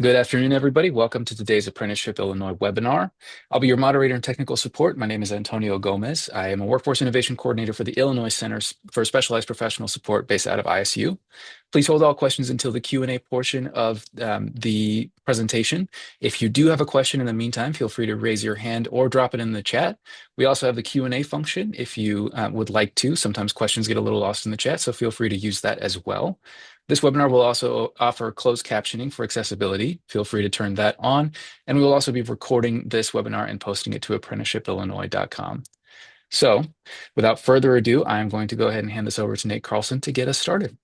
Good afternoon, everybody. Welcome to today's Apprenticeship Illinois webinar. I'll be your moderator and technical support. My name is Antonio Gomez. I am a Workforce Innovation Coordinator for the Illinois Centers for Specialized Professional Support based out of ISU. Please hold all questions until the Q&A portion of the presentation. If you do have a question in the meantime, feel free to raise your hand or drop it in the chat. We also have the Q&A function if you would like to. Sometimes questions get a little lost in the chat, so feel free to use that as well. This webinar will also offer closed captioning for accessibility. Feel free to turn that on. And we will also be recording this webinar and posting it to apprenticeshipillinois.com. So without further ado, I'm going to go ahead and hand this over to Nate Carlson to get us started.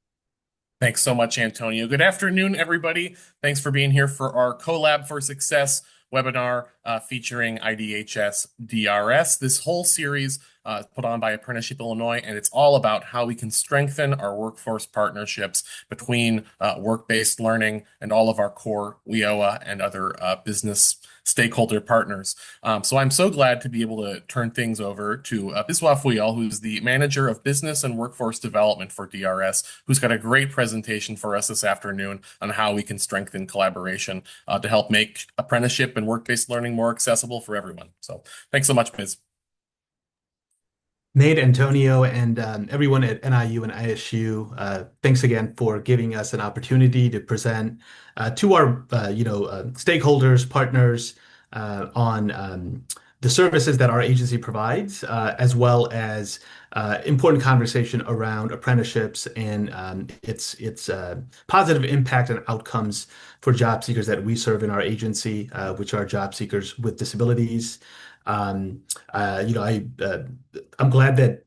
Thanks so much, Antonio. Good afternoon, everybody. Thanks for being here for our Collab for Success webinar featuring IDHS-DRS. This whole series is put on by Apprenticeship Illinois, and it's all about how we can strengthen our workforce partnerships between work-based learning and all of our core WIOA and other business stakeholder partners. So I'm so glad to be able to turn things over to Biswaf Wheel, who's the Manager of Business and Workforce Development for DRS, who's got a great presentation for us this afternoon on how we can strengthen collaboration to help make apprenticeship and work-based learning more accessible for everyone. So thanks so much, Biz. Nate, Antonio, and everyone at NIU and ISU, thanks again for giving us an opportunity to present to our stakeholders, partners on the services that our agency provides, as well as important conversation around apprenticeships and its positive impact and outcomes for job seekers that we serve in our agency, which are job seekers with disabilities. I'm glad that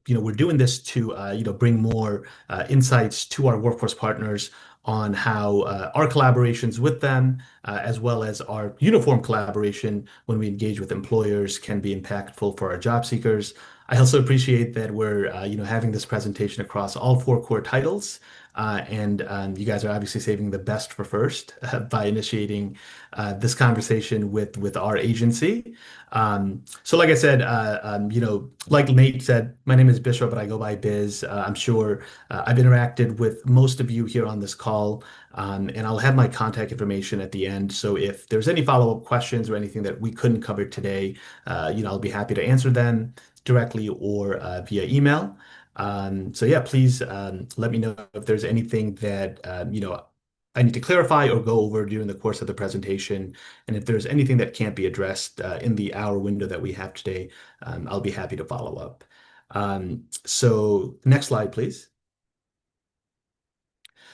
we're doing this to bring more insights to our workforce partners on how our collaborations with them, as well as our uniform collaboration when we engage with employers, can be impactful for our job seekers. I also appreciate that we're having this presentation across all four core titles. And you guys are obviously saving the best for first by initiating this conversation with our agency. So like I said, like Nate said, my name is Bishop, but I go by Biz. I'm sure I've interacted with most of you here on this call, and I'll have my contact information at the end. So if there's any follow-up questions or anything that we couldn't cover today, I'll be happy to answer them directly or via email. So yeah, please let me know if there's anything that I need to clarify or go over during the course of the presentation. And if there's anything that can't be addressed in the hour window that we have today, I'll be happy to follow up. So next slide, please.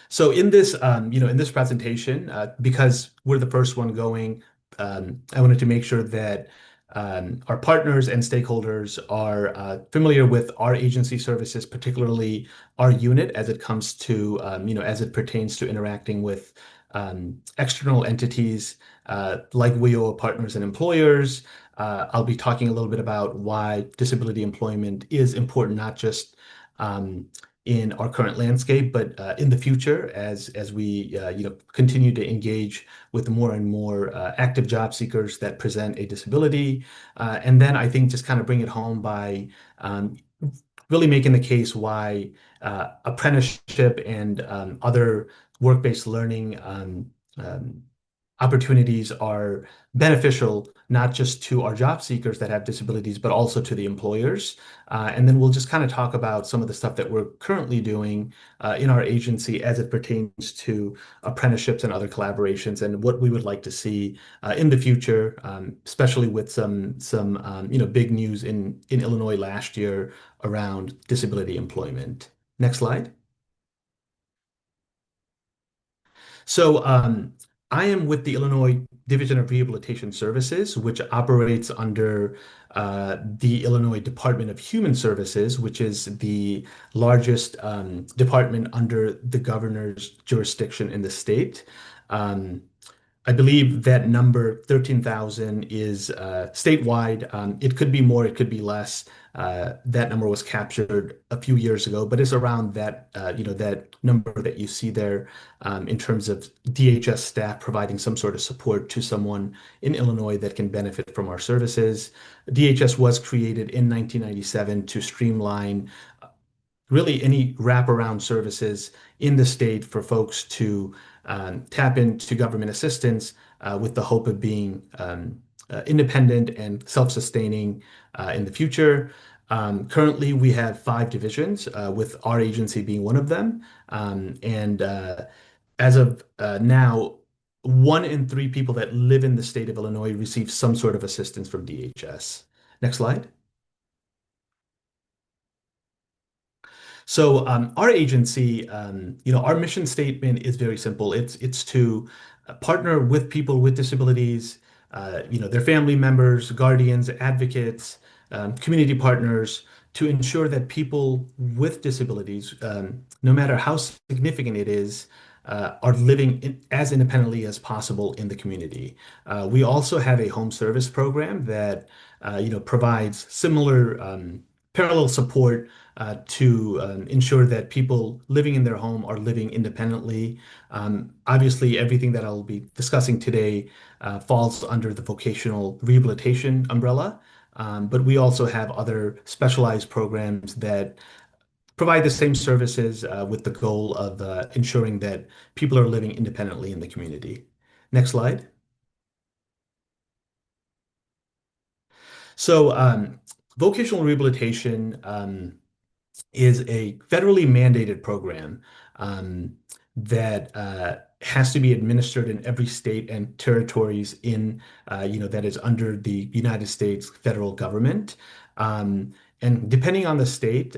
So in this, in this presentation, because we're the first one going, I wanted to make sure that our partners and stakeholders are familiar with our agency services, particularly our unit as it comes to, as it pertains to interacting with external entities like WIOA partners and employers. I'll be talking a little bit about why disability employment is important, not just in our current landscape, but in the future as we continue to engage with more and more active job seekers that present a disability. And then I think just kind of bring it home by really making the case why apprenticeship and other work-based learning opportunities are beneficial, not just to our job seekers that have disabilities, but also to the employers. And then we'll just kind of talk about some of the stuff that we're currently doing in our agency as it pertains to apprenticeships and other collaborations, and what we would like to see in the future, especially with some big news in Illinois last year around disability employment. Next slide. So I am with the Illinois Division of Rehabilitation Services, which operates under the Illinois Department of Human Services, which is the largest department under the governor's jurisdiction in the state. I believe that number 13,000 is statewide. It could be more, it could be less. That number was captured a few years ago, but it's around that, that number that you see there in terms of DHS staff providing some sort of support to someone in Illinois that can benefit from our services. DHS was created in 1997 to streamline really any wraparound services in the state for folks to tap into government assistance with the hope of being independent and self-sustaining in the future. Currently, we have 5 divisions, with our agency being one of them. And as of now, 1 in 3 people that live in the state of Illinois receive some sort of assistance from DHS. Next slide. So our agency, our mission statement is very simple. It's to partner with people with disabilities, their family members, guardians, advocates, community partners, to ensure that people with disabilities, no matter how significant it is, are living as independently as possible in the community. We also have a home service program that provides similar parallel support to ensure that people living in their home are living independently. Obviously, everything that I'll be discussing today falls under the vocational rehabilitation umbrella, but we also have other specialized programs that provide the same services with the goal of ensuring that people are living independently in the community. Next slide. So, vocational rehabilitation is a federally mandated program that has to be administered in every state and territories that is under the United States federal government. And depending on the state,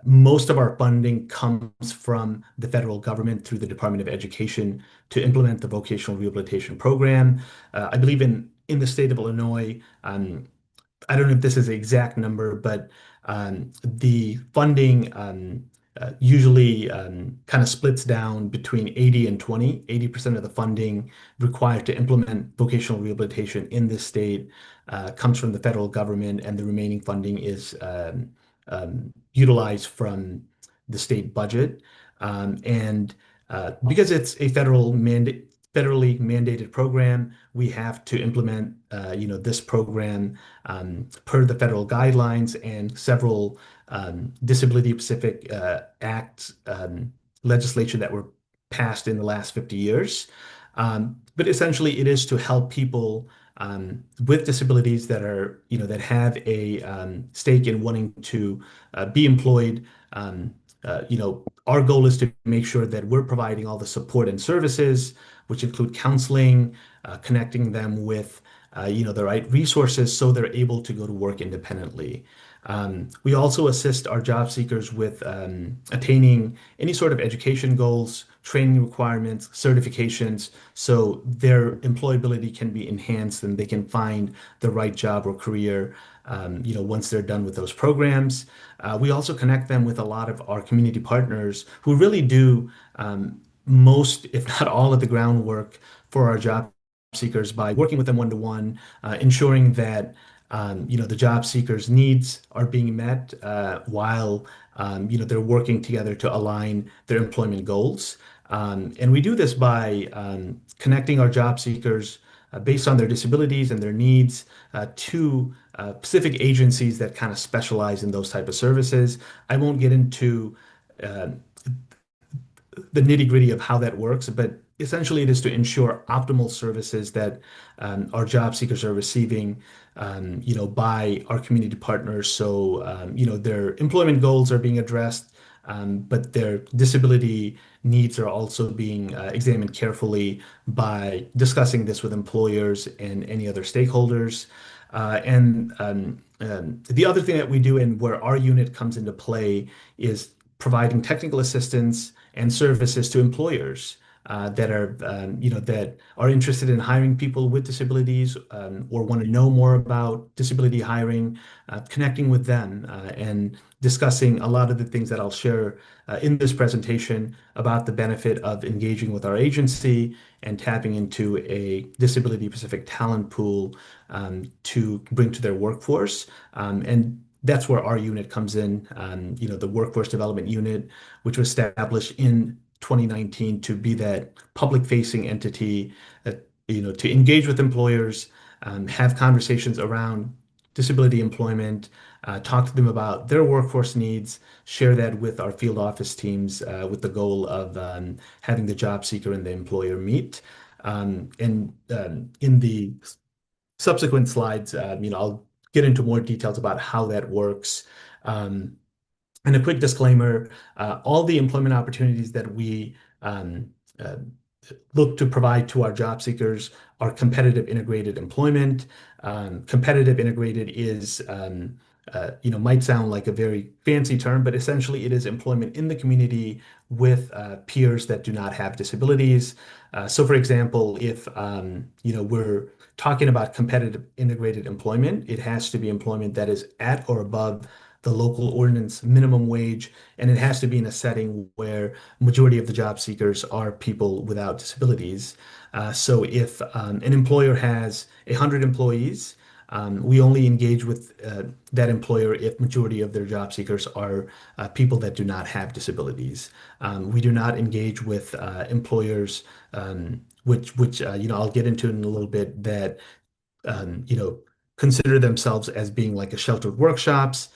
most of our funding comes from the federal government through the Department of Education to implement the vocational rehabilitation program. I believe in the state of Illinois, I don't know if this is the exact number, but the funding usually kind of splits down between 80 and 20. 80% of the funding required to implement vocational rehabilitation in this state comes from the federal government, and the remaining funding is utilized from the state budget. And because it's a federally mandated program, we have to implement, this program per the federal guidelines and several disability-specific acts, legislation that were passed in the last 50 years. But essentially, it is to help people with disabilities that have a stake in wanting to be employed. Our goal is to make sure that we're providing all the support and services, which include counseling, connecting them with, the right resources so they're able to go to work independently. We also assist our job seekers with attaining any sort of education goals, training requirements, certifications, so their employability can be enhanced and they can find the right job or career, once they're done with those programs. We also connect them with a lot of our community partners who really do most, if not all, of the groundwork for our job seekers by working with them one-to-one, ensuring that the job seekers' needs are being met while they're working together to align their employment goals. And we do this by connecting our job seekers based on their disabilities and their needs to specific agencies that kind of specialize in those type of services. I won't get into uh, the nitty-gritty of how that works, but essentially it is to ensure optimal services that our job seekers are receiving, by our community partners. So, their employment goals are being addressed, but their disability needs are also being examined carefully by discussing this with employers and any other stakeholders. And the other thing that we do and where our unit comes into play is providing technical assistance and services to employers that are interested in hiring people with disabilities, or want to know more about disability hiring, connecting with them and discussing a lot of the things that I'll share in this presentation about the benefit of engaging with our agency and tapping into a disability-specific talent pool to bring to their workforce. And that's where our unit comes in, the Workforce Development Unit, which was established in 2019 to be that public-facing entity that, to engage with employers, have conversations around disability employment, talk to them about their workforce needs, share that with our field office teams with the goal of having the job seeker and the employer meet. And in the subsequent slides, I'll get into more details about how that works. Um, and a quick disclaimer, all the employment opportunities that we um, uh, look to provide to our job seekers are competitive integrated employment. Competitive integrated is, might sound like a very fancy term, but essentially it is employment in the community with peers that do not have disabilities. So, for example, if we're talking about competitive integrated employment, it has to be employment that is at or above the local ordinance minimum wage, and it has to be in a setting where majority of the job seekers are people without disabilities. So if an employer has 100 employees, we only engage with that employer if majority of their job seekers are people that do not have disabilities. We do not engage with employers, which I'll get into in a little bit, that um, you know, consider themselves as being like a sheltered workshops,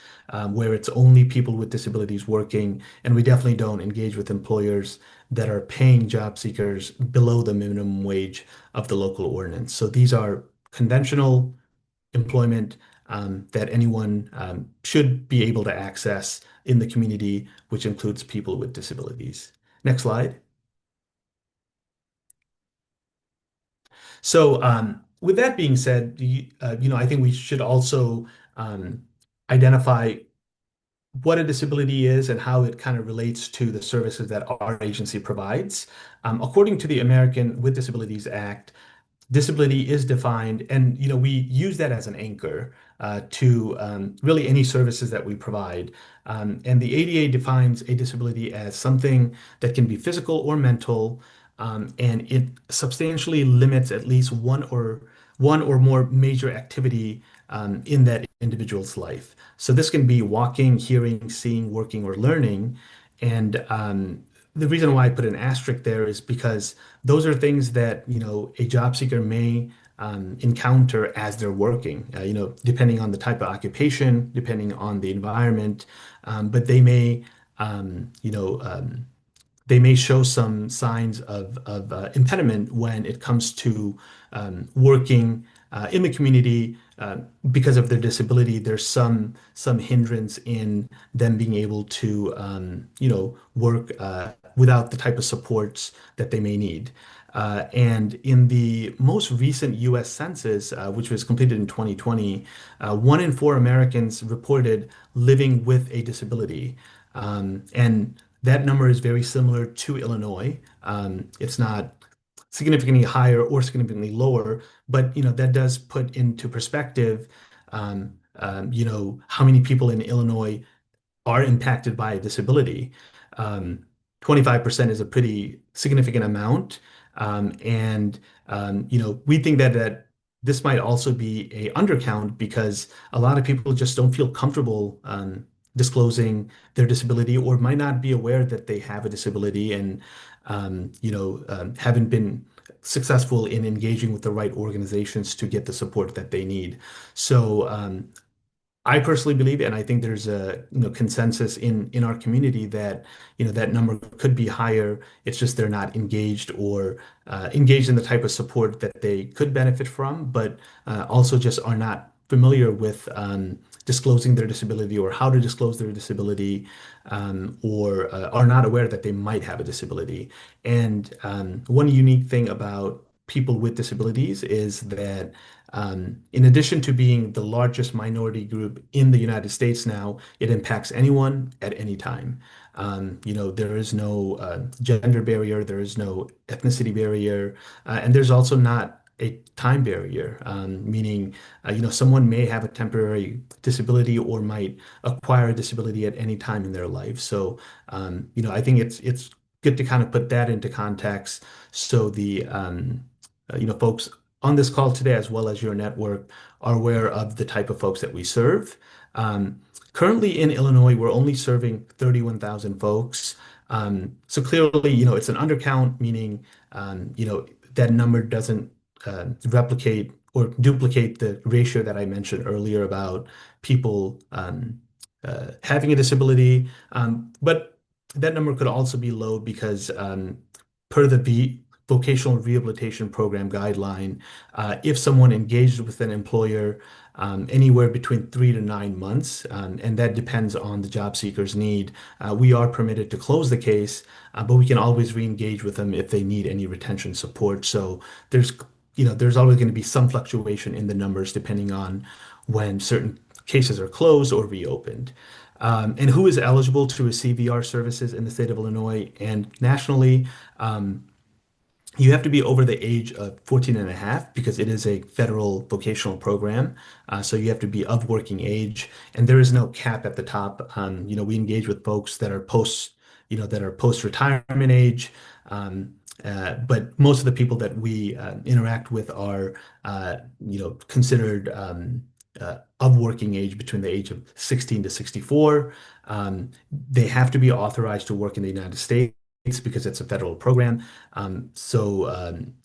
where it's only people with disabilities working. And we definitely don't engage with employers that are paying job seekers below the minimum wage of the local ordinance. So these are conventional employment that anyone should be able to access in the community, which includes people with disabilities. Next slide. So, with that being said, I think we should also um, identify what a disability is and how it kind of relates to the services that our agency provides. According to the American with Disabilities Act, disability is defined, and we use that as an anchor to really any services that we provide. And the ADA defines a disability as something that can be physical or mental, and it substantially limits at least one or more major activity in that individual's life. So this can be walking, hearing, seeing, working, or learning. And the reason why I put an asterisk there is because those are things that, a job seeker may encounter as they're working, depending on the type of occupation, depending on the environment. But um, you know, um, they may show some signs of impediment when it comes to working in the community because of their disability. There's some hindrance in them being able to work without the type of supports that they may need. And in the most recent U.S. Census, which was completed in 2020, 1 in 4 Americans reported living with a disability. And that number is very similar to Illinois. It's not significantly higher or significantly lower, but that does put into perspective, how many people in Illinois are impacted by a disability. Um, 25% is a pretty significant amount. And we think that this might also be a undercount because a lot of people just don't feel comfortable disclosing their disability or might not be aware that they have a disability and, haven't been successful in engaging with the right organizations to get the support that they need. So, I personally believe, and I think there's a consensus in our community that that number could be higher. It's just they're not engaged or engaged in the type of support that they could benefit from, but also just are not familiar with disclosing their disability or how to disclose their disability, or are not aware that they might have a disability. And one unique thing about people with disabilities is that in addition to being the largest minority group in the United States now, it impacts anyone at any time. There is no gender barrier, there is no ethnicity barrier, and there's also not a time barrier, meaning, someone may have a temporary disability or might acquire a disability at any time in their life. So, I think it's good to kind of put that into context so the folks on this call today, as well as your network, are aware of the type of folks that we serve. Currently in Illinois, we're only serving 31,000 folks. So clearly, it's an undercount, meaning, that number doesn't replicate or duplicate the ratio that I mentioned earlier about people having a disability. But that number could also be low because per the vocational rehabilitation program guideline, if someone engaged with an employer anywhere between 3 to 9 months, and that depends on the job seeker's need, we are permitted to close the case, but we can always re-engage with them if they need any retention support. So there's, there's always going to be some fluctuation in the numbers depending on when certain cases are closed or reopened. And who is eligible to receive VR services in the state of Illinois and nationally? You have to be over the age of 14 and a half because it is a federal vocational program. So you have to be of working age, and there is no cap at the top. We engage with folks that are post-retirement age. But most of the people that we interact with are, considered of working age between the age of 16 to 64. They have to be authorized to work in the United States because it's a federal program.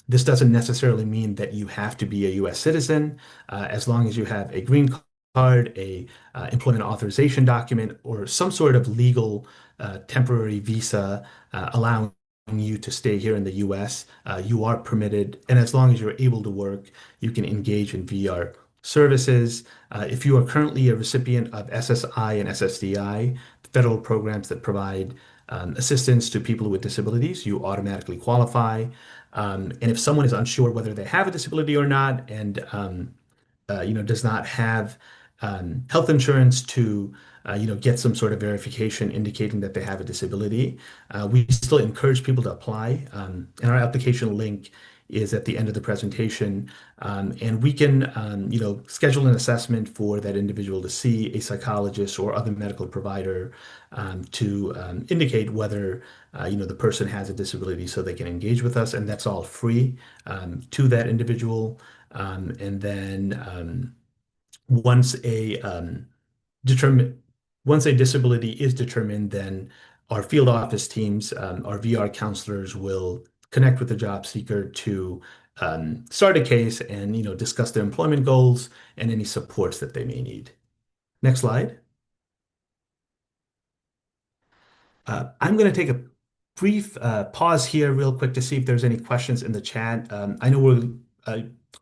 This doesn't necessarily mean that you have to be a U.S. citizen, as long as you have a green card, a employment authorization document, or some sort of legal temporary visa allowing you to stay here in the U.S. You are permitted, and as long as you're able to work, you can engage in VR services. If you are currently a recipient of SSI and SSDI, federal programs that provide assistance to people with disabilities, you automatically qualify. And if someone is unsure whether they have a disability or not, and does not have health insurance to get some sort of verification indicating that they have a disability, we still encourage people to apply. And our application link is at the end of the presentation, and we can schedule an assessment for that individual to see a psychologist or other medical provider to indicate whether the person has a disability so they can engage with us, and that's all free to that individual. And then once a determine once a disability is determined, then our field office teams, our VR counselors will connect with the job seeker to start a case and discuss their employment goals and any supports that they may need. Next slide. I'm going to take a brief pause here real quick to see if there's any questions in the chat. I know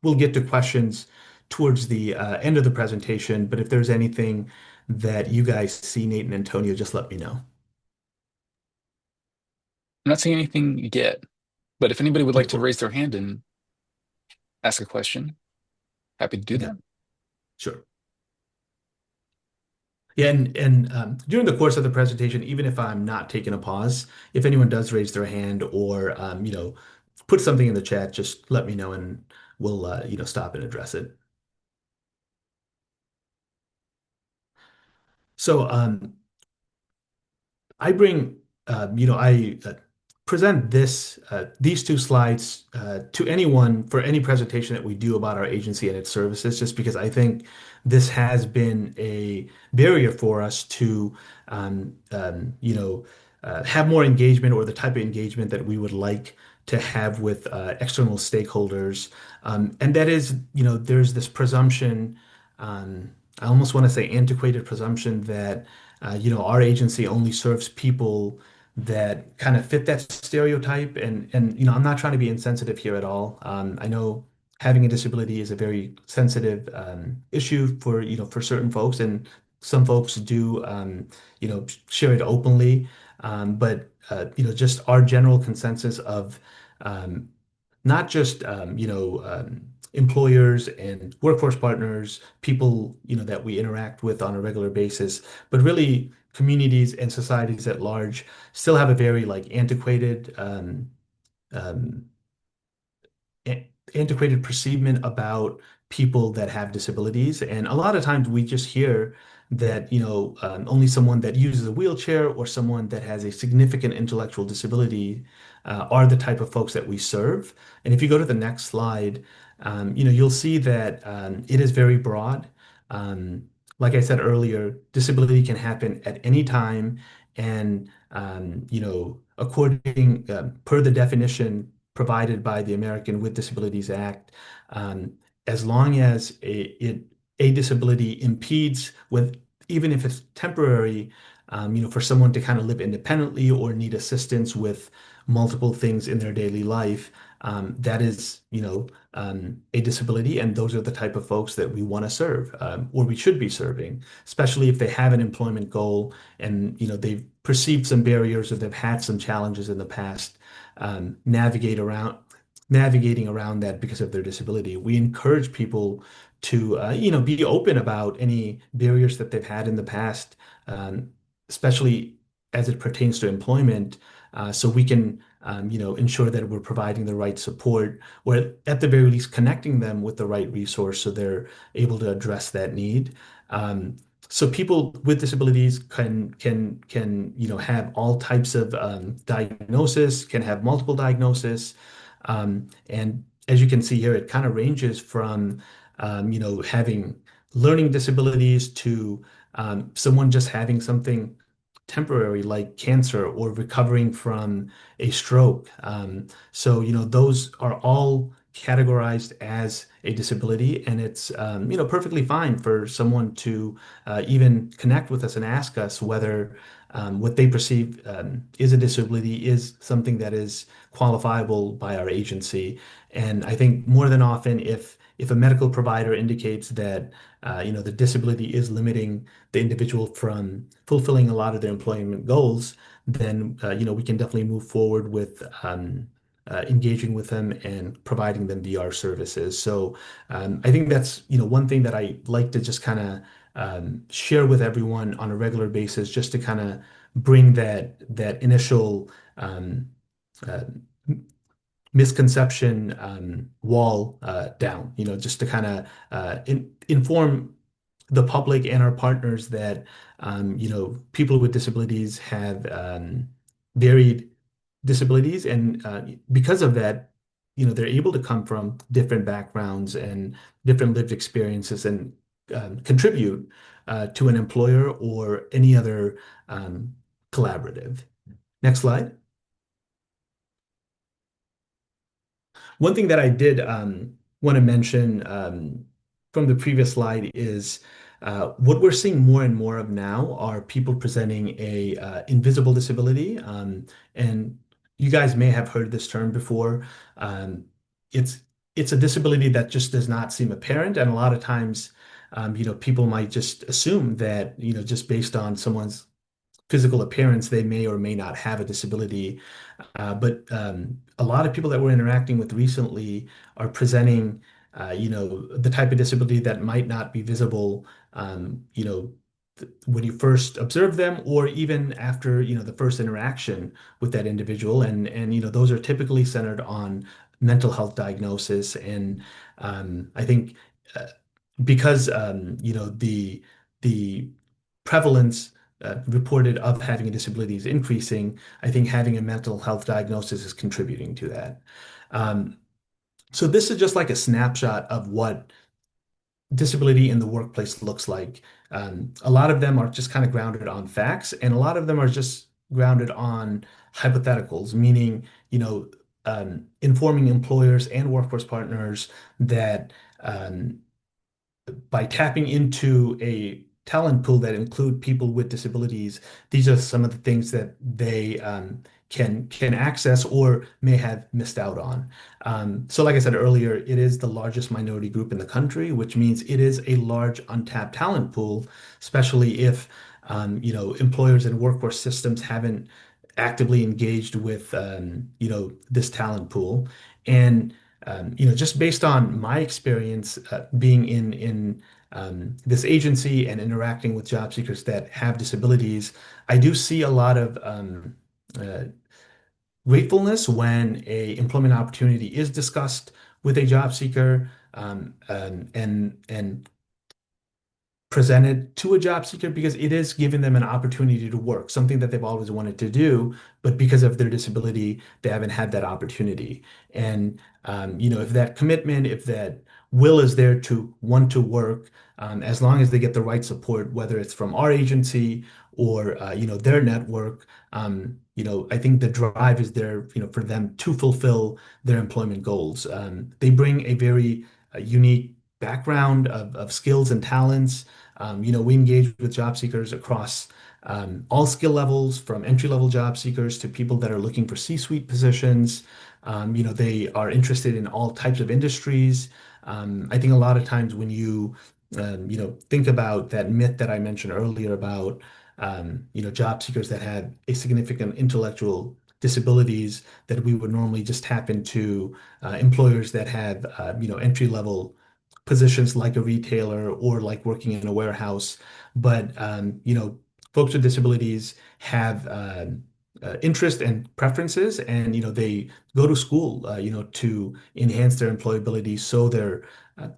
we'll get to questions towards the end of the presentation, but if there's anything that you guys see, Nate and Antonio, just let me know. I'm not seeing anything yet, but if anybody would Okay, like to cool. raise their hand and ask a question, happy to do Yeah, that. sure. Yeah, and during the course of the presentation, even if I'm not taking a pause, if anyone does raise their hand or put something in the chat, just let me know and we'll stop and address it. So I bring, I present these two slides to anyone for any presentation that we do about our agency and its services, just because I think this has been a barrier for us to, have more engagement or the type of engagement that we would like to have with external stakeholders. And that is, there's this presumption, I almost want to say antiquated presumption that our agency only serves people that kind of fit that stereotype. And I'm not trying to be insensitive here at all. I know having a disability is a very sensitive issue for certain folks, and some folks do share it openly. Just our general consensus of um, not just employers and workforce partners, people that we interact with on a regular basis, but really communities and societies at large still have a very like um, antiquated perceivement about people that have disabilities. And a lot of times we just hear that, only someone that uses a wheelchair or someone that has a significant intellectual disability are the type of folks that we serve. And if you go to the next slide, you'll see that it is very broad. Um, like I said earlier, disability can happen at any time. And, according per the definition provided by the American with Disabilities Act, um, as long as a disability impedes with, even if it's temporary, for someone to kind of live independently or need assistance with multiple things in their daily life, that is, a disability, and those are the type of folks that we want to serve, or we should be serving, especially if they have an employment goal and they've perceived some barriers or they've had some challenges in the past, um, navigate around navigating around that because of their disability. We encourage people to be open about any barriers that they've had in the past, um, especially as it pertains to employment, so we can ensure that we're providing the right support, or at the very least connecting them with the right resource so they're able to address that need. Um, so people with disabilities can have all types of diagnosis, can have multiple diagnosis, and as you can see here, it kind of ranges from having learning disabilities to someone just having something temporary like cancer or recovering from a stroke. So, those are all categorized as a disability, and it's, perfectly fine for someone to even connect with us and ask us whether what they perceive is a disability is something that is qualifiable by our agency. And I think more than often, if a medical provider indicates that the disability is limiting the individual from fulfilling a lot of their employment goals, then we can definitely move forward with engaging with them and providing them VR services. So I think that's one thing that I like to just kind of share with everyone on a regular basis, just to kind of bring that initial uh, misconception wall down, just to kind of inform the public and our partners that people with disabilities have varied disabilities, and because of that, they're able to come from different backgrounds and different lived experiences and contribute to an employer or any other um, collaborative. Next slide. One thing that I did want to mention from the previous slide is what we're seeing more and more of now are people presenting a invisible disability. And you guys may have heard this term before. Um, it's it's a disability that just does not seem apparent, and a lot of times, people might just assume that, just based on someone's physical appearance, they may or may not have a disability. But a lot of people that we're interacting with recently are presenting, the type of disability that might not be visible, when you first observe them, or even after, the first interaction with that individual. And those are typically centered on mental health diagnosis. And I think uh, because, the prevalence reported of having a disability is increasing, I think having a mental health diagnosis is contributing to that. Um, so this is just like a snapshot of what disability in the workplace looks like. A lot of them are just kind of grounded on facts, and a lot of them are just grounded on hypotheticals, meaning, informing employers and workforce partners that by tapping into a talent pool that include people with disabilities, these are some of the things that they can access or may have missed out on. So, like I said earlier, it is the largest minority group in the country, which means it is a large untapped talent pool, especially if employers and workforce systems haven't actively engaged with this talent pool. And just based on my experience being in this agency and interacting with job seekers that have disabilities, I do see a lot of uh, gratefulness when a employment opportunity is discussed with a job seeker, and presented to a job seeker, because it is giving them an opportunity to work, something that they've always wanted to do, but because of their disability, they haven't had that opportunity. And if that commitment, if that will is there to want to work, as long as they get the right support, whether it's from our agency or their network, I think the drive is there, for them to fulfill their employment goals. They bring a very unique background of skills and talents. We engage with job seekers across all skill levels, from entry-level job seekers to people that are looking for C-suite positions. They are interested in all types of industries. I think a lot of times when think about that myth that I mentioned earlier about, job seekers that have a significant intellectual disabilities, that we would normally just tap into employers that have, entry-level positions like a retailer or like working in a warehouse. But, folks with disabilities have interest and preferences, and, they go to school, to enhance their employability so their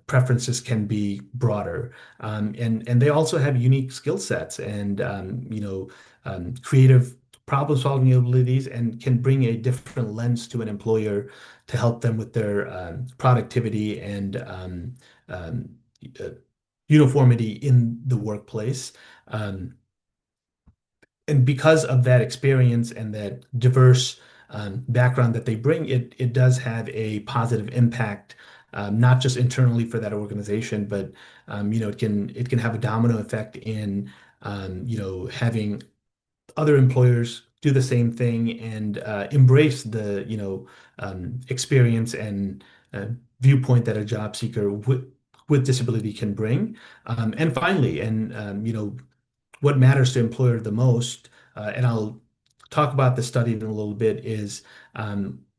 preferences can be broader. And they also have unique skill sets and, creative problem-solving abilities, and can bring a different lens to an employer to help them with their productivity and um, uh, uniformity in the workplace. Um, and because of that experience and that diverse background that they bring, it does have a positive impact, not just internally for that organization, but it can have a domino effect in having other employers do the same thing and embrace the experience and uh, viewpoint that a job seeker with disability can bring. And finally, and what matters to employer the most, and I'll talk about the study in a little bit, is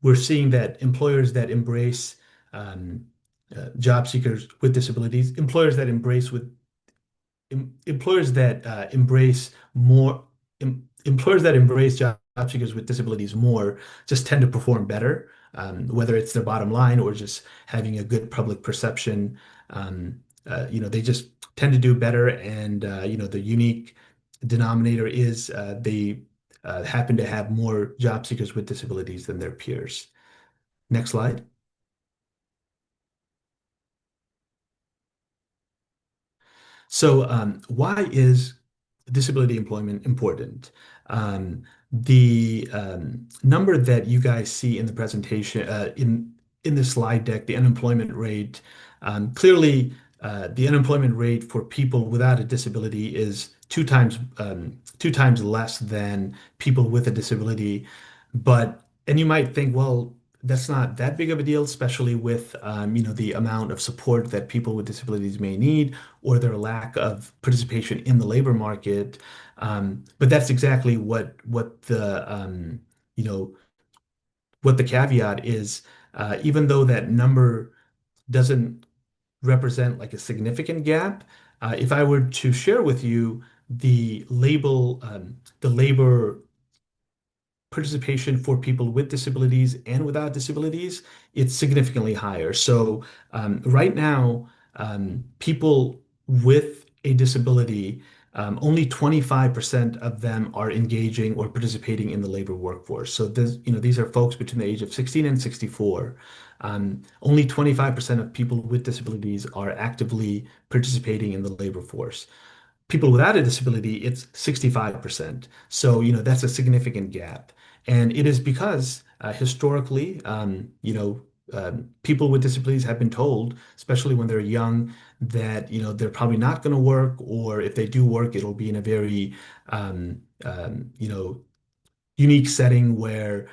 we're seeing that employers that embrace job seekers with disabilities, employers that embrace more employers that embrace job seekers with disabilities more just tend to perform better, whether it's their bottom line or just having a good public perception. They just tend to do better, and the unique denominator is they happen to have more job seekers with disabilities than their peers. Next slide. So, why is disability employment important? The number that you guys see in the presentation, in the slide deck, the unemployment rate, clearly, the unemployment rate for people without a disability is two times less than people with a disability. And you might think, well, that's not that big of a deal, especially with the amount of support that people with disabilities may need, or their lack of participation in the labor market. But that's exactly you know what the caveat is. Even though that number doesn't represent like a significant gap, if I were to share with you the labor participation for people with disabilities and without disabilities, it's significantly higher. So right now, people with a disability, only 25% of them are engaging or participating in the labor workforce. So these are folks between the age of 16 and 64. Only 25% of people with disabilities are actively participating in the labor force. People without a disability, it's 65%. So, that's a significant gap. And it is because historically, people with disabilities have been told, especially when they're young, that, they're probably not going to work, or if they do work, it'll be in a very, um, um, you know, unique setting where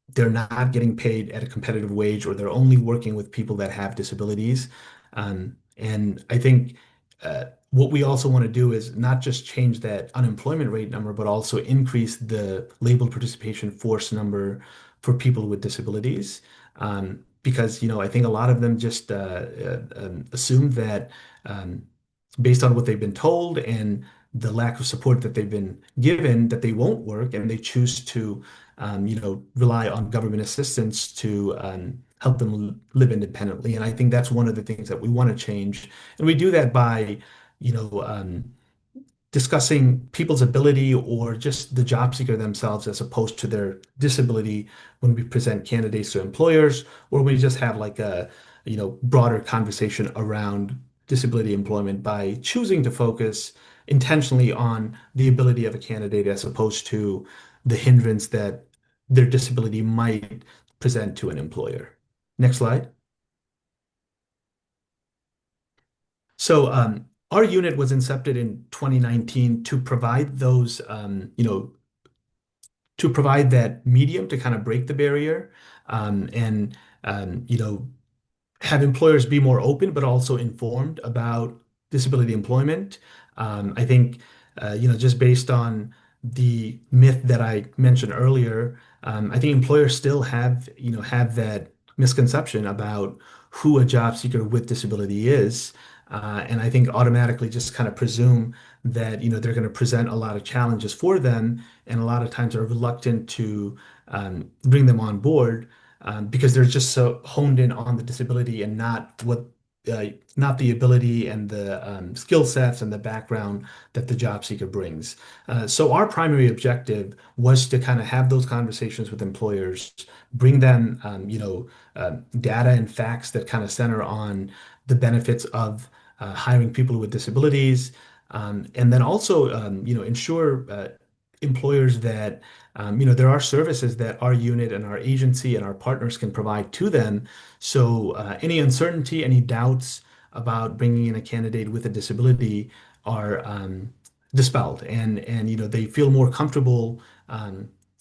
they're not getting paid at a competitive wage, or they're only working with people that have disabilities. And I think what we also want to do is not just change that unemployment rate number, but also increase the labor participation force number for people with disabilities. Because, I think a lot of them just assume that um, based on what they've been told and the lack of support that they've been given, that they won't work, and they choose to rely on government assistance to help them live independently. And I think that's one of the things that we want to change. And we do that by, you know, um, discussing people's ability or just the job seeker themselves as opposed to their disability when we present candidates to employers, or we just have like a, broader conversation around disability employment by choosing to focus intentionally on the ability of a candidate as opposed to the hindrance that their disability might present to an employer. Next slide. So our unit was incepted in 2019 to provide those, to provide that medium to kind of break the barrier, and have employers be more open, but also informed about disability employment. I think, just based on the myth that I mentioned earlier, I think employers still have that misconception about who a job seeker with disability is. And I think automatically just kind of presume that, they're going to present a lot of challenges for them, and a lot of times are reluctant to bring them on board, because they're just so honed in on the disability and not the ability and the skill sets and the background that the job seeker brings. So our primary objective was to kind of have those conversations with employers, bring them, data and facts that kind of center on the benefits of hiring people with disabilities, and then also, ensure employers that there are services that our unit and our agency and our partners can provide to them. So any uncertainty, any doubts about bringing in a candidate with a disability are dispelled, and they feel more comfortable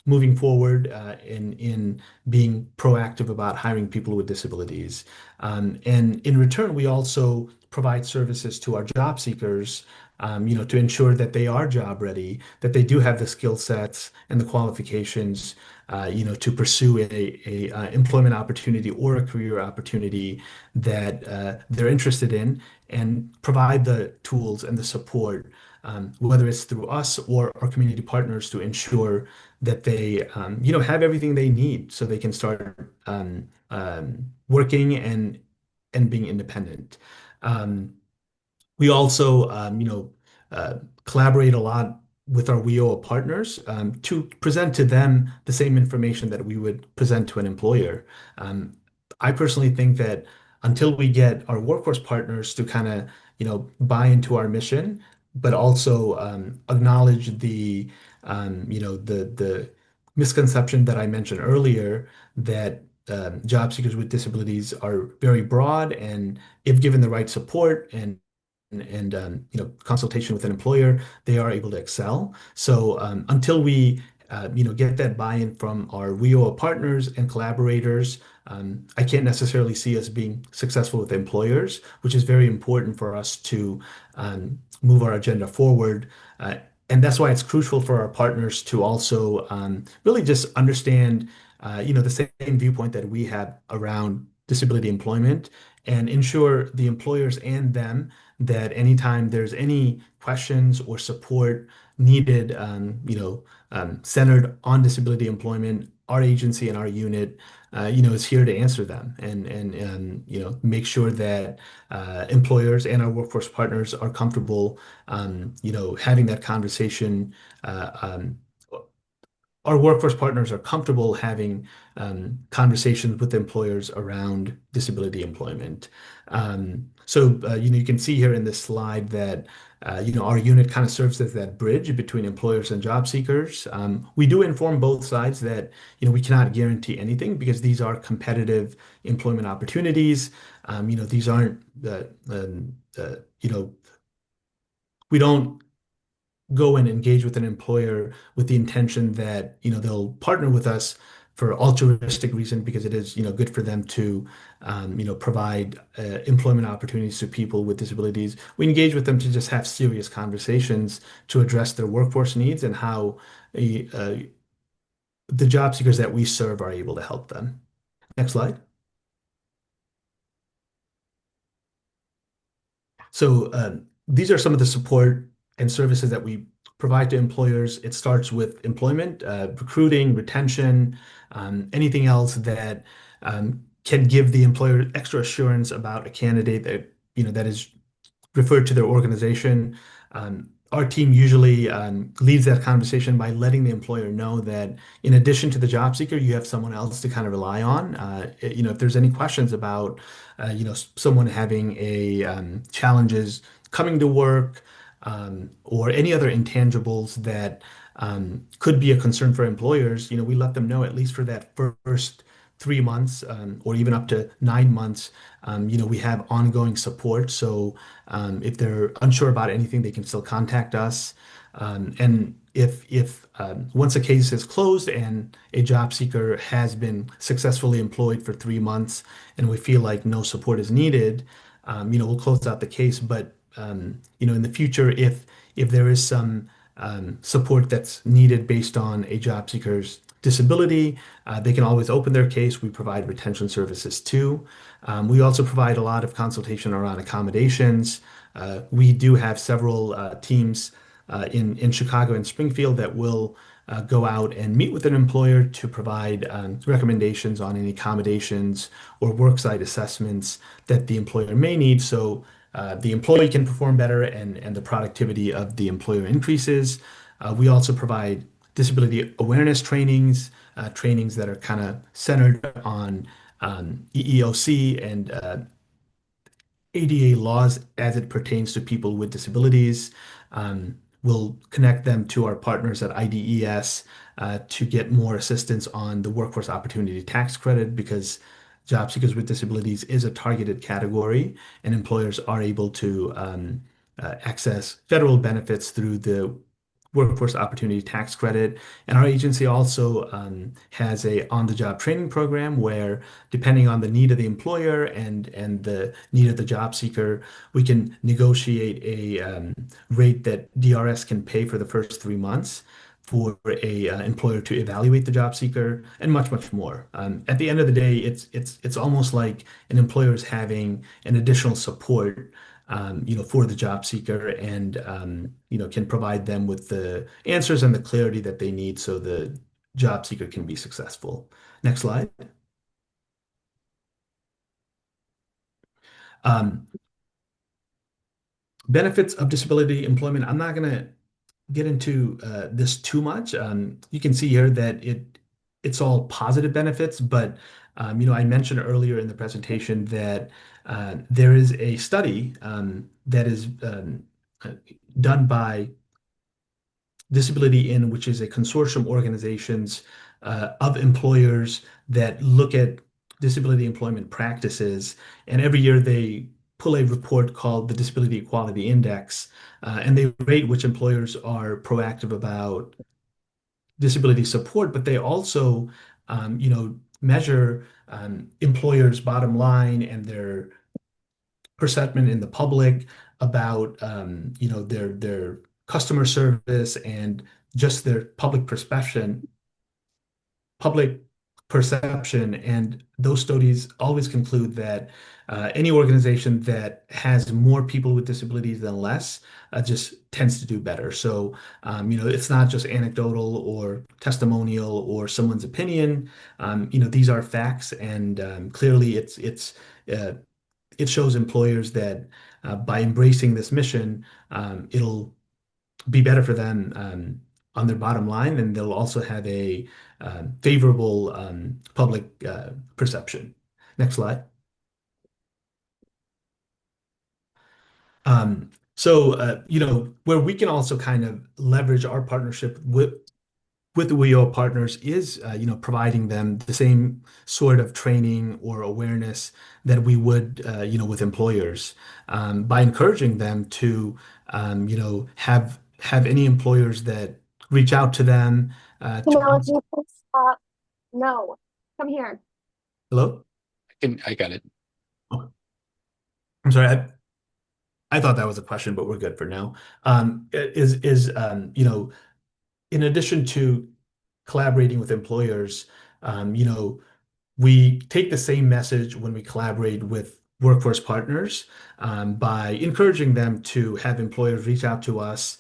moving forward in being proactive about hiring people with disabilities. And in return, we also provide services to our job seekers, to ensure that they are job ready, that they do have the skill sets and the qualifications, to pursue a employment opportunity or a career opportunity that they're interested in, and provide the tools and the support, whether it's through us or our community partners, to ensure that they, have everything they need so they can start working and being independent. Um, we also, collaborate a lot with our WIOA partners, to present to them the same information that we would present to an employer. Um, I personally think that until we get our workforce partners to kind of, buy into our mission, but also acknowledge the misconception that I mentioned earlier, that job seekers with disabilities are very broad, and if given the right support and consultation with an employer, they are able to excel. So until we get that buy-in from our WIOA partners and collaborators, I can't necessarily see us being successful with employers, which is very important for us to move our agenda forward. And that's why it's crucial for our partners to also really just understand, the same viewpoint that we have around disability employment, and ensure the employers and them that anytime there's any questions or support needed, centered on disability employment, our agency and our unit, is here to answer them, and make sure that employers and our workforce partners are comfortable, having that conversation. Our workforce partners are comfortable having conversations with employers around disability employment. So, you can see here in this slide that, our unit kind of serves as that bridge between employers and job seekers. We do inform both sides that, we cannot guarantee anything, because these are competitive employment opportunities. These aren't we don't go and engage with an employer with the intention that they'll partner with us for altruistic reason, because it is good for them to provide employment opportunities to people with disabilities. We engage with them to just have serious conversations to address their workforce needs, and how uh, the job seekers that we serve are able to help them. Next slide. So these are some of the support and services that we provide to employers. It starts with employment, recruiting, retention, anything else that can give the employer extra assurance about a candidate that is referred to their organization. Our team usually leads that conversation by letting the employer know that in addition to the job seeker, you have someone else to kind of rely on. If there's any questions about, someone having a challenges coming to work, or any other intangibles that could be a concern for employers, we let them know, at least for that first 3 months or even up to 9 months, we have ongoing support. So if they're unsure about anything, they can still contact us. And if once a case is closed and a job seeker has been successfully employed for 3 months and we feel like no support is needed, we'll close out the case. But in the future, if there is some support that's needed based on a job seeker's disability, they can always open their case. We provide retention services too. We also provide a lot of consultation around accommodations. We do have several teams in Chicago and Springfield that will go out and meet with an employer to provide recommendations on any accommodations or worksite assessments that the employer may need. So the employee can perform better and the productivity of the employer increases. We also provide disability awareness trainings, trainings that are kind of centered on EEOC and ADA laws as it pertains to people with disabilities. We'll connect them to our partners at IDES to get more assistance on the Workforce Opportunity Tax Credit because job seekers with disabilities is a targeted category and employers are able to access federal benefits through the Workforce Opportunity Tax Credit. And our agency also has a on-the-job training program where, depending on the need of the employer and the need of the job seeker, we can negotiate a rate that DRS can pay for the first 3 months for a employer to evaluate the job seeker and much, much more. At the end of the day, it's almost like an employer is having an additional support for the job seeker and, can provide them with the answers and the clarity that they need so the job seeker can be successful. Next slide. Um, Benefits of disability employment. I'm not going to get into this too much. You can see here that it's all positive benefits, but I mentioned earlier in the presentation that there is a study that is done by Disability In, which is a consortium organizations of employers that look at disability employment practices, and every year they pull a report called the Disability Equality Index, and they rate which employers are proactive about disability support, but they also, measure employers' bottom line and their perception in the public about, their customer service and just their public perception. And those studies always conclude that any organization that has more people with disabilities than less just tends to do better. So, it's not just anecdotal or testimonial or someone's opinion. These are facts, and clearly, uh, it shows employers that by embracing this mission, it'll be better for them on their bottom line, and they'll also have a favorable public perception. Next slide. Where we can also kind of leverage our partnership with the WEO partners is, providing them the same sort of training or awareness that we would, with employers, by encouraging them to, have any employers that reach out to them. No, if you please stop. No, come here. Hello? I got it. Oh, I'm sorry. I thought that was a question, but we're good for now. In addition to collaborating with employers, we take the same message when we collaborate with workforce partners by encouraging them to have employers reach out to us,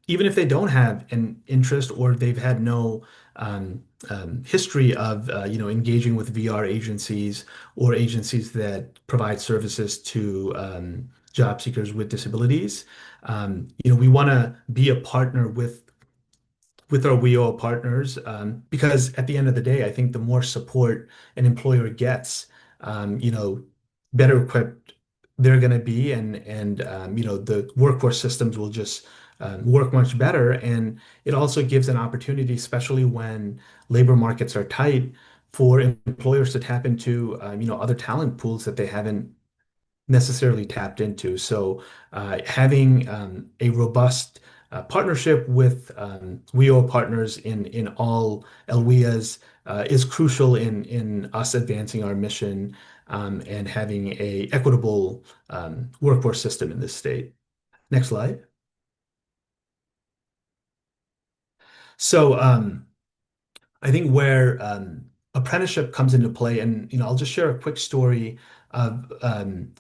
even if they don't have an interest or they've had no history of engaging with VR agencies or agencies that provide services to job seekers with disabilities. We want to be a partner with our WEO partners, because at the end of the day, I think the more support an employer gets, better equipped they're going to be, and the workforce systems will just work much better. And it also gives an opportunity, especially when labor markets are tight, for employers to tap into, other talent pools that they haven't necessarily tapped into. So having a robust partnership with WEO partners in all LWEAs is crucial in us advancing our mission and having a equitable workforce system in this state. Next slide. So I think where apprenticeship comes into play, and I'll just share a quick story of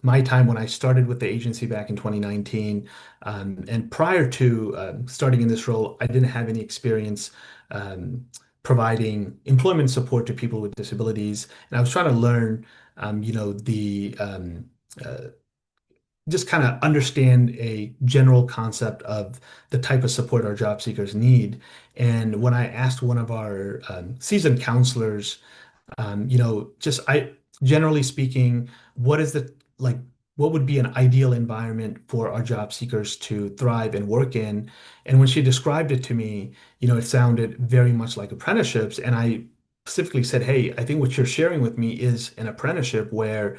my time when I started with the agency back in 2019. And prior to starting in this role, I didn't have any experience um, providing employment support to people with disabilities, and I was trying to learn, the uh, just kind of understand a general concept of the type of support our job seekers need. And when I asked one of our seasoned counselors, just generally speaking, what is the like, what would be an ideal environment for our job seekers to thrive and work in? And when she described it to me, it sounded very much like apprenticeships. And I specifically said, hey, I think what you're sharing with me is an apprenticeship where,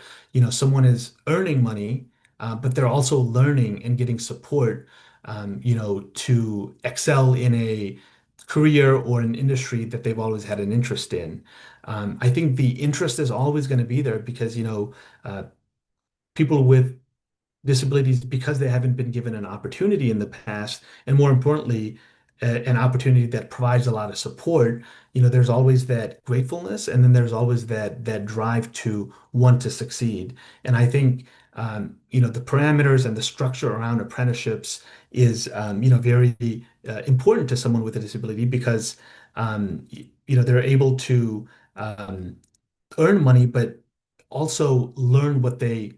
someone is earning money, but they're also learning and getting support, to excel in a career or an industry that they've always had an interest in. I think the interest is always going to be there because, people with disabilities, because they haven't been given an opportunity in the past, and more importantly, an opportunity that provides a lot of support, there's always that gratefulness, and then there's always that drive to want to succeed. And I think the parameters and the structure around apprenticeships is very important to someone with a disability because they're able to um, earn money, but also learn what they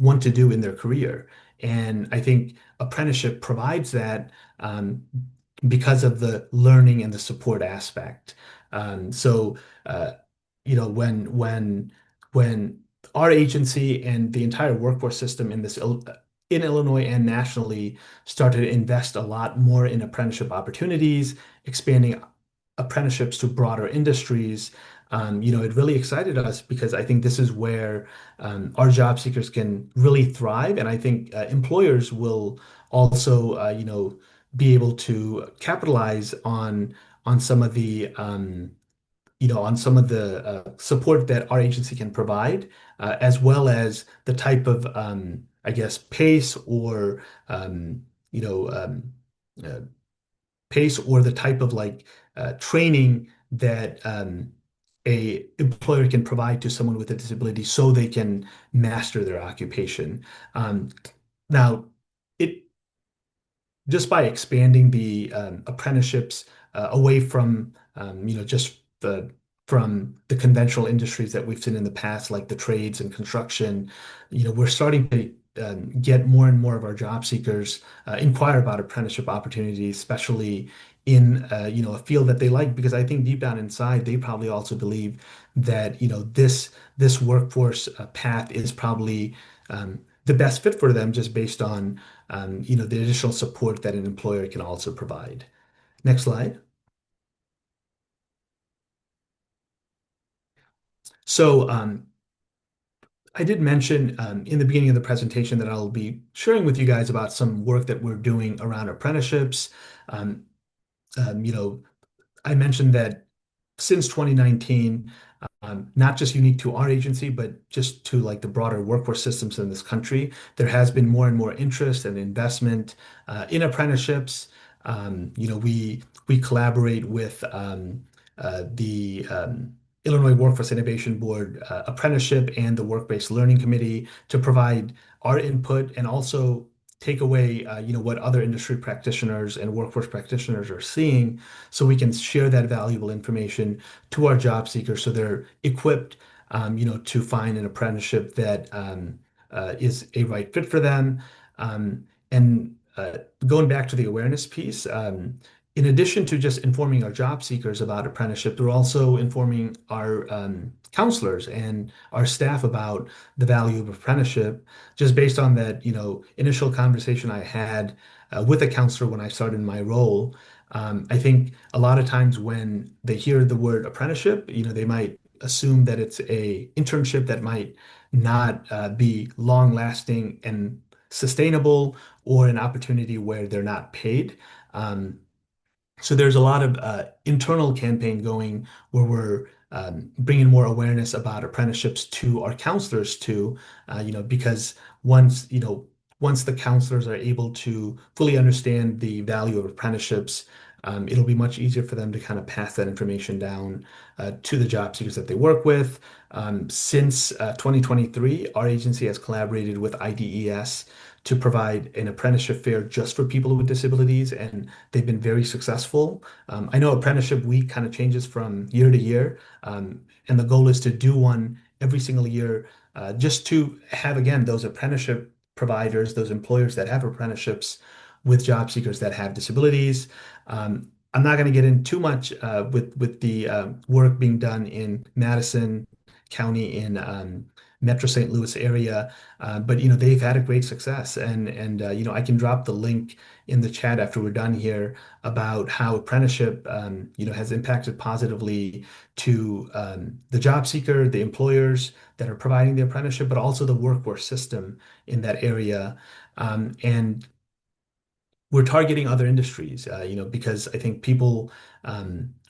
want to do in their career. And I think apprenticeship provides that because of the learning and the support aspect. So, uh, when our agency and the entire workforce system in Illinois and nationally started to invest a lot more in apprenticeship opportunities, expanding apprenticeships to broader industries. It really excited us because I think this is where our job seekers can really thrive, and I think employers will also, be able to capitalize on some of the support that our agency can provide, as well as the type of I guess you know um, uh, pace or the type of training that a employer can provide to someone with a disability so they can master their occupation. Um, Now, it just by expanding the apprenticeships away from just from the conventional industries that we've seen in the past, like the trades and construction, we're starting to get more and more of our job seekers inquire about apprenticeship opportunities, especially in a field that they like, because I think deep down inside they probably also believe that this workforce path is probably the best fit for them just based on the additional support that an employer can also provide. Next slide. So I did mention in the beginning of the presentation that I'll be sharing with you guys about some work that we're doing around apprenticeships. Um, um, you know, I mentioned that since 2019, not just unique to our agency, but just to like the broader workforce systems in this country, there has been more and more interest and investment in apprenticeships. We collaborate with the Illinois Workforce Innovation Board Apprenticeship and the Work-Based Learning Committee to provide our input and also take away, what other industry practitioners and workforce practitioners are seeing, so we can share that valuable information to our job seekers so they're equipped, to find an apprenticeship that is a right fit for them. And going back to the awareness piece, in addition to just informing our job seekers about apprenticeship, we're also informing our counselors and our staff about the value of apprenticeship, just based on that, initial conversation I had with a counselor when I started my role. I think a lot of times when they hear the word apprenticeship, they might assume that it's a internship that might not be long lasting and sustainable, or an opportunity where they're not paid. Um, so there's a lot of internal campaign going where we're bringing more awareness about apprenticeships to our counselors too, because once, once the counselors are able to fully understand the value of apprenticeships, it'll be much easier for them to kind of pass that information down to the job seekers that they work with. Since 2023, our agency has collaborated with IDES to provide an apprenticeship fair just for people with disabilities, and they've been very successful. I know Apprenticeship Week kind of changes from year to year, and the goal is to do one every single year, just to have, again, those apprenticeship providers, those employers that have apprenticeships with job seekers that have disabilities. I'm not going to get in too much with the work being done in Madison County in Metro St. Louis area, but they've had a great success, and I can drop the link in the chat after we're done here about how apprenticeship has impacted positively to the job seeker, the employers that are providing the apprenticeship, but also the workforce system in that area. And we're targeting other industries, because I think people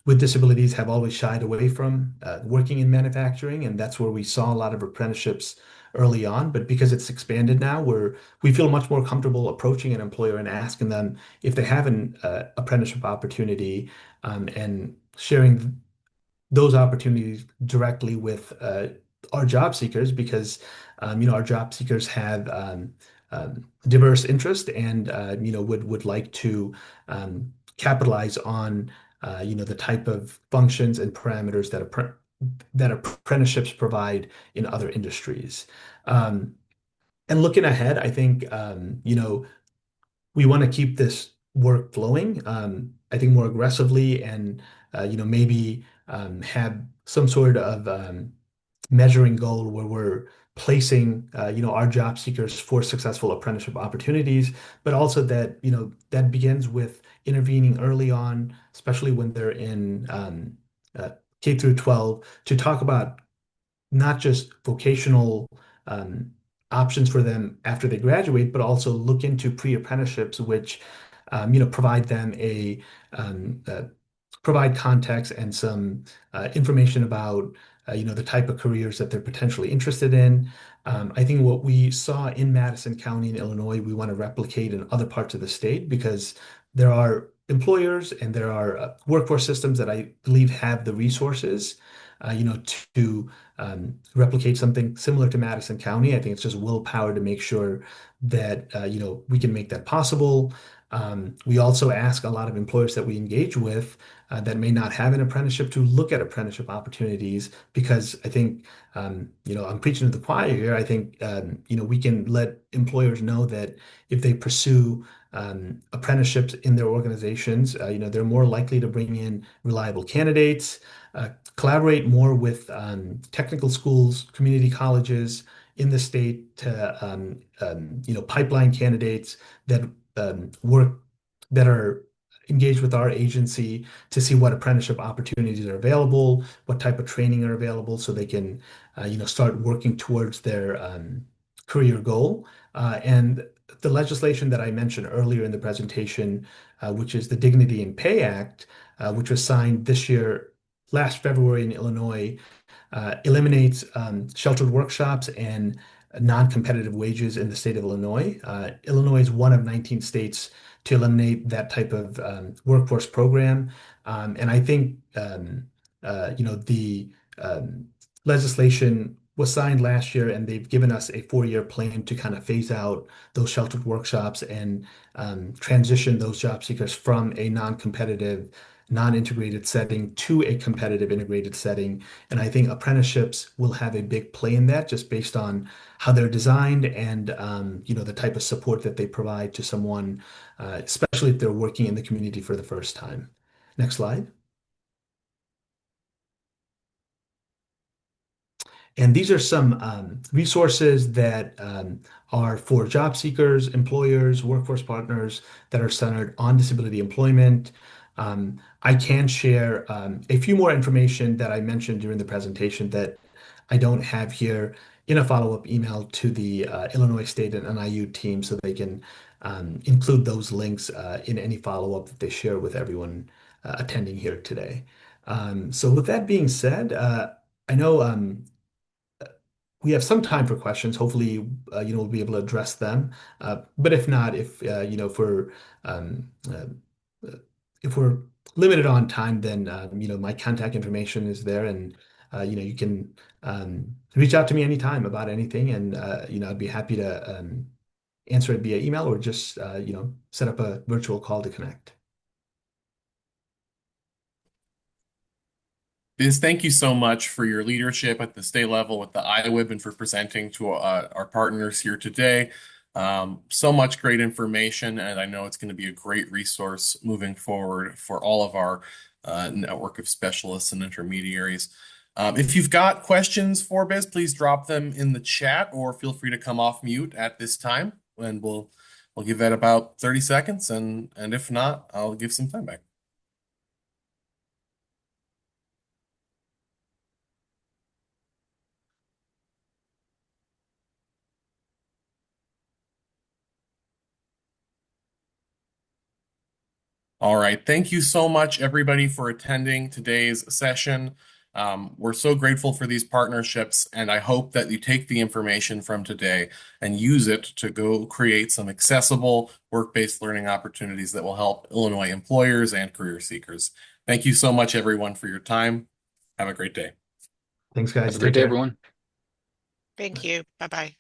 with disabilities have always shied away from working in manufacturing, and that's where we saw a lot of apprenticeships early on. But because it's expanded now, we feel much more comfortable approaching an employer and asking them if they have an apprenticeship opportunity, and sharing those opportunities directly with our job seekers, because our job seekers have diverse interest, and would like to capitalize on the type of functions and parameters that apprenticeships provide in other industries. Um, and looking ahead, I think we want to keep this work flowing. I think more aggressively, and maybe have some sort of measuring goal where we're placing our job seekers for successful apprenticeship opportunities, but also that that begins with intervening early on, especially when they're in uh, K through 12, to talk about not just vocational um, options for them after they graduate, but also look into pre-apprenticeships, which provide them provide context and some information about the type of careers that they're potentially interested in. I think what we saw in Madison County in Illinois, we want to replicate in other parts of the state, because there are employers and there are workforce systems that I believe have the resources, to replicate something similar to Madison County. I think it's just willpower to make sure that we can make that possible. We also ask a lot of employers that we engage with that may not have an apprenticeship to look at apprenticeship opportunities, because I think I'm preaching to the choir here. I think we can let employers know that if they pursue apprenticeships in their organizations, they're more likely to bring in reliable candidates, collaborate more with technical schools, community colleges in the state to pipeline candidates that work that are engaged with our agency to see what apprenticeship opportunities are available, what type of training are available, so they can start working towards their career goal. And the legislation that I mentioned earlier in the presentation, which is the Dignity and Pay Act, which was signed this year, last February in Illinois, eliminates sheltered workshops and non-competitive wages in the state of Illinois. Illinois is one of 19 states to eliminate that type of workforce program. And I think the legislation was signed last year, and they've given us a 4-year plan to kind of phase out those sheltered workshops and transition those job seekers from a non-competitive, non-integrated setting to a competitive integrated setting. And I think apprenticeships will have a big play in that, just based on how they're designed, and the type of support that they provide to someone, especially if they're working in the community for the first time. Next slide. And these are some resources that are for job seekers, employers, workforce partners, that are centered on disability employment. I can share a few more information that I mentioned during the presentation that I don't have here in a follow-up email to the Illinois State and NIU team so they can include those links in any follow-up that they share with everyone attending here today. So with that being said, I know we have some time for questions. Hopefully, we'll be able to address them. But if not, um, uh, if we're limited on time, then my contact information is there, and you can reach out to me anytime about anything, and I'd be happy to answer it via email or just set up a virtual call to connect. Biz, thank you so much for your leadership at the state level with the IWIB and for presenting to our partners here today. So much great information, and I know it's going to be a great resource moving forward for all of our network of specialists and intermediaries. If you've got questions for Biz, please drop them in the chat or feel free to come off mute at this time, and we'll give that about 30 seconds, and if not, I'll give some time back. All right. Thank you so much, everybody, for attending today's session. We're so grateful for these partnerships, and I hope that you take the information from today and use it to go create some accessible work-based learning opportunities that will help Illinois employers and career seekers. Thank you so much, everyone, for your time. Have a great day. Thanks, guys. Have a great Take day, care. everyone. Thank you. Bye-bye.